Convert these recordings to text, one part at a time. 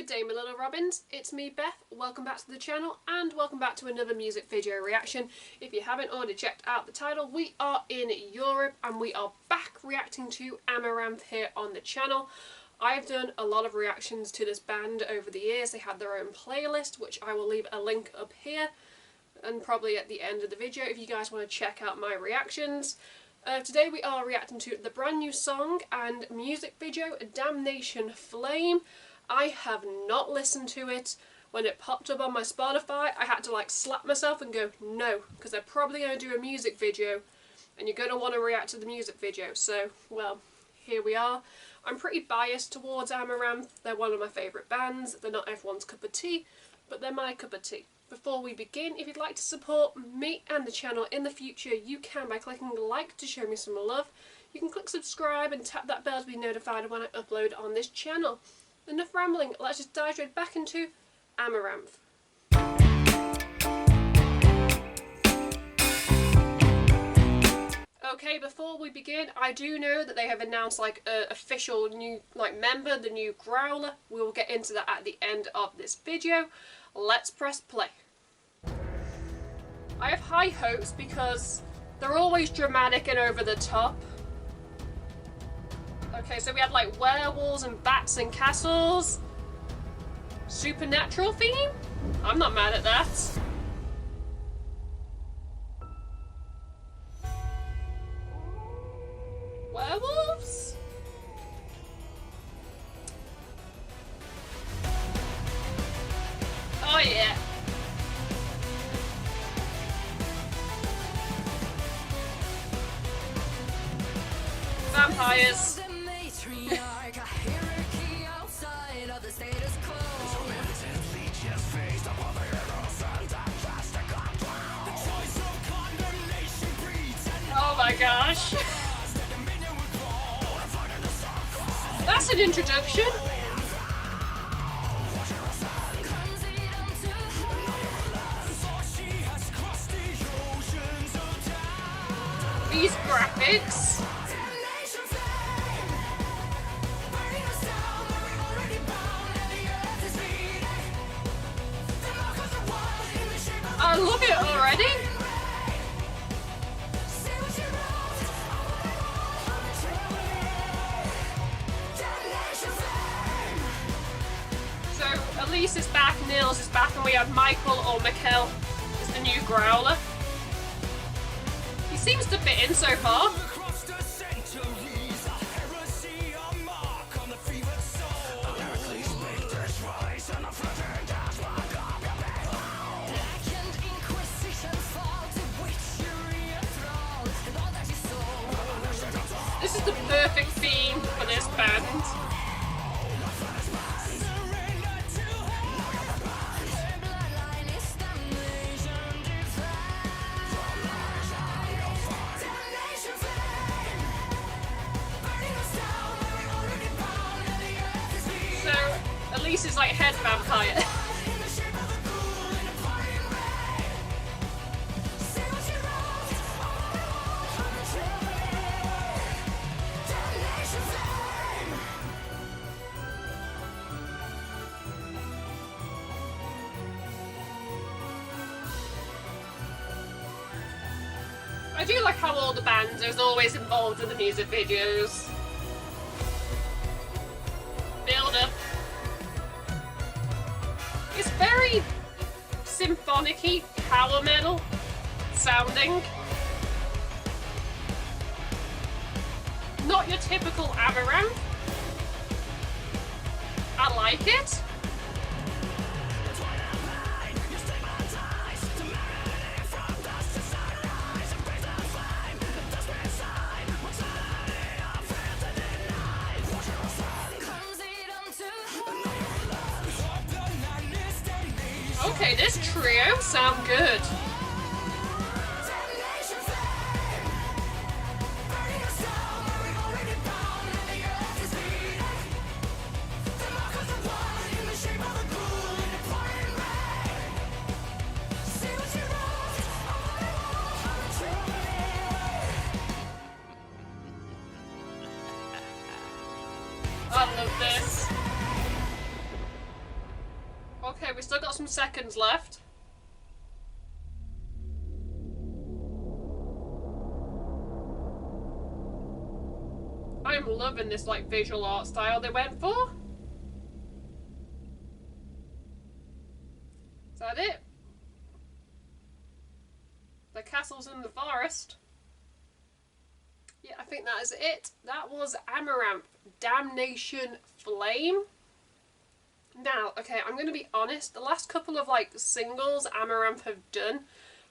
Good day my little robins, it's me Beth, welcome back to the channel and welcome back to another music video reaction. If you haven't already checked out the title, we are in Europe and we are back reacting to Amaranth here on the channel. I've done a lot of reactions to this band over the years. They had their own playlist which I will leave a link up here and probably at the end of the video if you guys want to check out my reactions. Today we are reacting to the brand new song and music video Damnation Flame. I have not listened to it. When it popped up on my Spotify, I had to like slap myself and go, no, because they're probably going to do a music video and you're going to want to react to the music video. So, well, here we are. I'm pretty biased towards Amaranth. They're one of my favourite bands. They're not everyone's cup of tea, but they're my cup of tea. Before we begin, if you'd like to support me and the channel in the future, you can by clicking the like to show me some love. You can click subscribe and tap that bell to be notified when I upload on this channel. Enough rambling, let's just dive straight back into Amaranth. Okay, before we begin, I do know that they have announced like an official new member, the new Growler. We will get into that at the end of this video. Let's press play. I have high hopes because they're always dramatic and over the top. Okay, so we had like werewolves and bats and castles. Supernatural theme? I'm not mad at that. Werewolves? Oh yeah. Vampires. Oh my gosh. That's an introduction. These graphics. I love it already. So Elise is back, Nils is back, and we have Mikael or Mikael as the new Growler. He seems to fit in so far. This is the perfect theme for this band. So, Elise is like head vampire. I do like how all the bands are always involved in the music videos. Build up. It's very symphonic-y, power metal sounding. Not your typical Amaranth. I like it. Okay, this trio sound good. I love this. Okay, we still got some seconds left. I'm loving this like visual art style they went for. Is that it? The castle's in the forest. Yeah, I think that is it. That was Amaranth, Damnation Flame. Now, okay, I'm going to be honest, the last couple of like singles Amaranth have done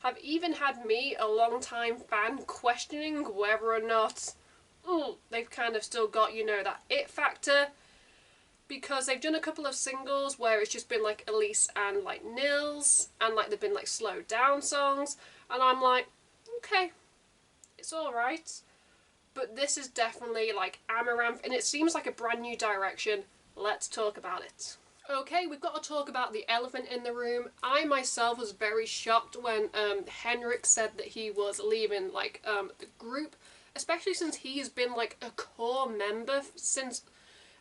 have even had me, a long-time fan, questioning whether or not they've kind of still got, you know, that it factor. Because they've done a couple of singles where it's just been like Elise and like Nils, and like they've been like slowed down songs, and I'm like, okay, it's alright. But this is definitely like Amaranth, and it seems like a brand new direction. Let's talk about it. Okay, we've got to talk about the elephant in the room. I myself was very shocked when Henrik said that he was leaving like the group, especially since he's been like a core member since,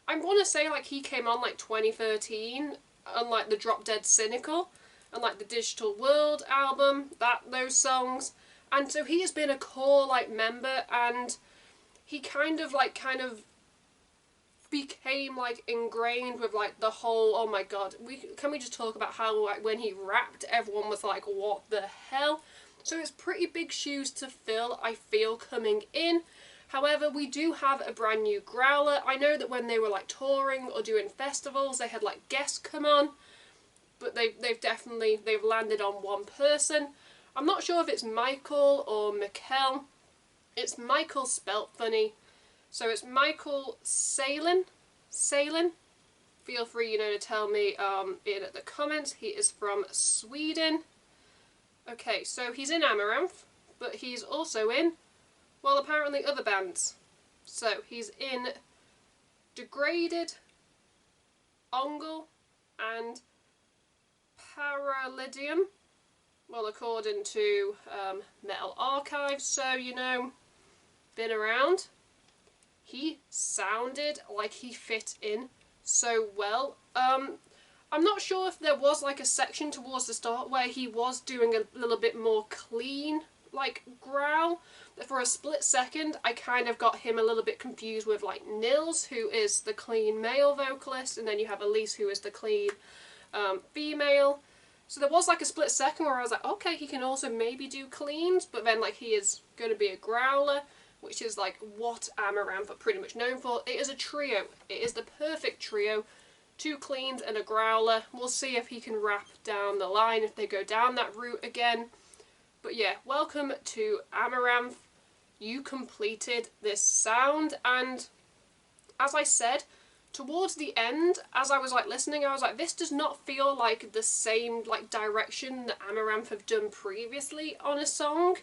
I want to say like he came on like 2013 on like the Drop Dead Cynical and like the Digital World album, those songs, and so he has been a core like member, and he kind of became like ingrained with like the whole, oh my god, can we just talk about how like when he rapped everyone was like, what the hell? So it's pretty big shoes to fill, I feel, coming in. However, we do have a brand new growler. I know that when they were like touring or doing festivals they had like guests come on, but they've landed on one person. I'm not sure if it's Michael or Mikael. It's Michael spelt funny. So it's Mikael Sehlin. Feel free, you know, to tell me in the comments. He is from Sweden. Okay, so he's in Amaranth, but he's also in, well, apparently other bands. So he's in Degraded, Ongle, and Paralydium. Well, according to Metal Archives, so, you know, been around. He sounded like he fit in so well. I'm not sure if there was like a section towards the start where he was doing a little bit more clean like growl. For a split second I kind of got him a little bit confused with like Nils, who is the clean male vocalist, and then you have Elise, who is the clean female. So there was like a split second where I was like, okay, he can also maybe do cleans, but then like he is going to be a growler, which is like what Amaranth are pretty much known for. It is a trio. It is the perfect trio. 2 cleans and a growler. We'll see if he can rap down the line if they go down that route again. But yeah, welcome to Amaranth. You completed this sound, and as I said, towards the end, as I was like listening, I was like, this does not feel like the same like direction that Amaranth have done previously on a song.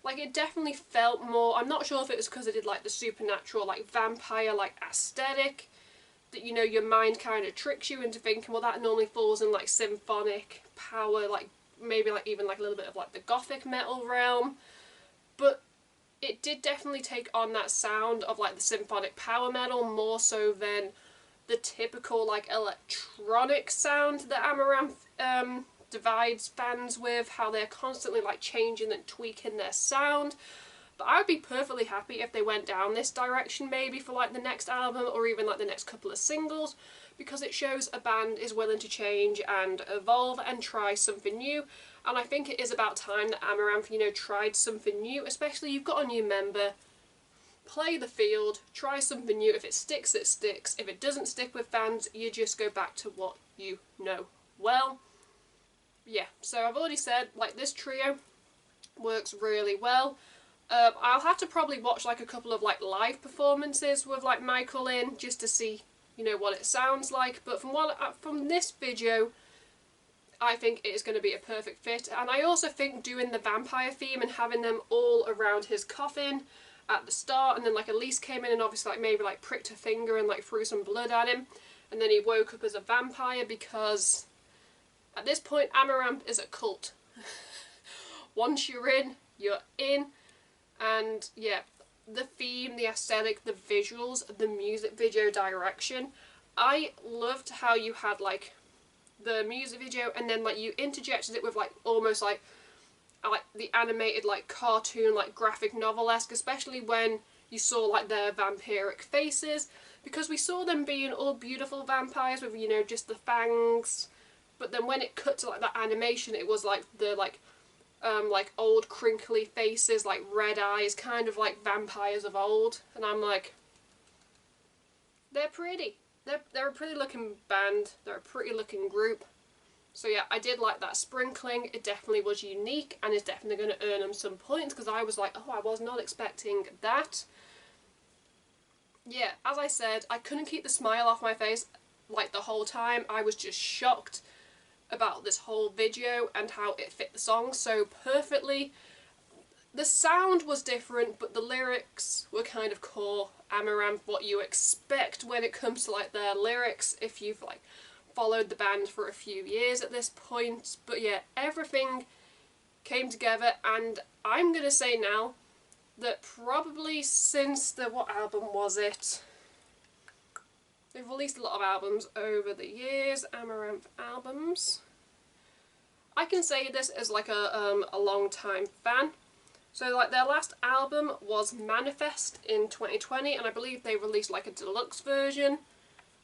Like, it definitely felt more, I'm not sure if it was because it did like the supernatural like vampire like aesthetic, that, you know, your mind kind of tricks you into thinking, well, that normally falls in like symphonic power, like maybe like even like a little bit of like the gothic metal realm. But it did definitely take on that sound of like the symphonic power metal more so than the typical like electronic sound that Amaranth divides fans with, how they're constantly like changing and tweaking their sound. But I would be perfectly happy if they went down this direction maybe for like the next album, or even like the next couple of singles, because it shows a band is willing to change and evolve and try something new. And I think it is about time that Amaranth, you know, tried something new. Especially you've got a new member, play the field, try something new. If it sticks, it sticks. If it doesn't stick with fans, you just go back to what you know well. Yeah, so I've already said, like, this trio works really well. I'll have to probably watch like a couple of like live performances with like Michael in, just to see, you know, what it sounds like. But from this video, I think it is going to be a perfect fit. And I also think doing the vampire theme and having them all around his coffin at the start, and then like Elise came in and obviously like maybe like pricked her finger and like threw some blood at him, and then he woke up as a vampire, because at this point Amaranth is a cult. Once you're in, you're in. And yeah, the theme, the aesthetic, the visuals, the music video direction. I loved how you had like the music video, and then like you interjected it with like almost like the animated like cartoon like graphic novel-esque, especially when you saw like their vampiric faces, because we saw them being all beautiful vampires with, you know, just the fangs, but then when it cut to like that animation, it was like the like old crinkly faces, like red eyes, kind of like vampires of old, and I'm like, they're pretty. They're a pretty looking band, they're a pretty looking group. So yeah, I did like that sprinkling. It definitely was unique and is definitely going to earn them some points, because I was like, oh, I was not expecting that. Yeah, as I said, I couldn't keep the smile off my face like the whole time. I was just shocked about this whole video and how it fit the song so perfectly. The sound was different, but the lyrics were kind of core Amaranth, what you expect when it comes to like their lyrics if you've like followed the band for a few years at this point. But yeah, everything came together, and I'm gonna say now that probably since the, what album was it? They've released a lot of albums over the years, Amaranth albums. I can say this as like a long time fan. So like their last album was Manifest in 2020, and I believe they released like a deluxe version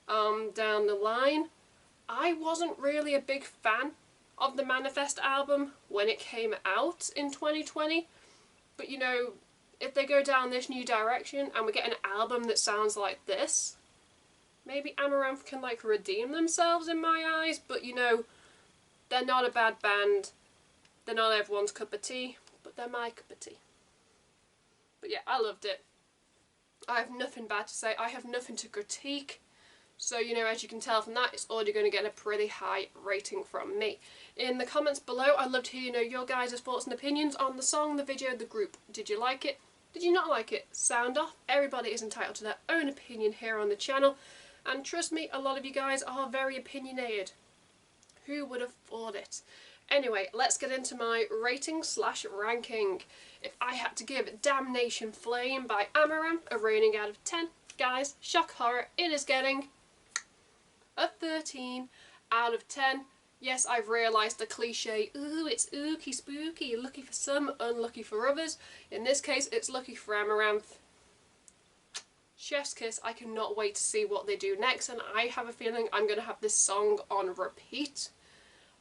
down the line. I wasn't really a big fan of the Manifest album when it came out in 2020, but you know, if they go down this new direction and we get an album that sounds like this, maybe Amaranth can like redeem themselves in my eyes. But you know, they're not a bad band, they're not everyone's cup of tea, but they're my cup of tea. But yeah, I loved it. I have nothing bad to say, I have nothing to critique. So, you know, as you can tell from that, it's already going to get a pretty high rating from me. In the comments below, I'd love to hear, you know, your guys' thoughts and opinions on the song, the video, the group. Did you like it? Did you not like it? Sound off. Everybody is entitled to their own opinion here on the channel. And trust me, a lot of you guys are very opinionated. Who would have thought it? Anyway, let's get into my rating slash ranking. If I had to give Damnation Flame by Amaranth a rating out of 10, guys, shock horror, it is getting a 13 out of 10. Yes, I've realised the cliche, ooh, it's ooky spooky, lucky for some, unlucky for others. In this case, it's lucky for Amaranth. Chef's kiss, I cannot wait to see what they do next, and I have a feeling I'm going to have this song on repeat.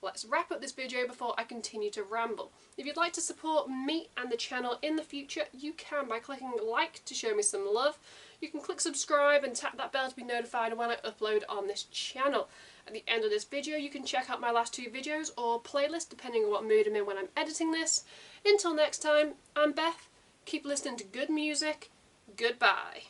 Let's wrap up this video before I continue to ramble. If you'd like to support me and the channel in the future, you can by clicking like to show me some love. You can click subscribe and tap that bell to be notified when I upload on this channel. At the end of this video, you can check out my last two videos or playlist, depending on what mood I'm in when I'm editing this. Until next time, I'm Beth. Keep listening to good music. Goodbye.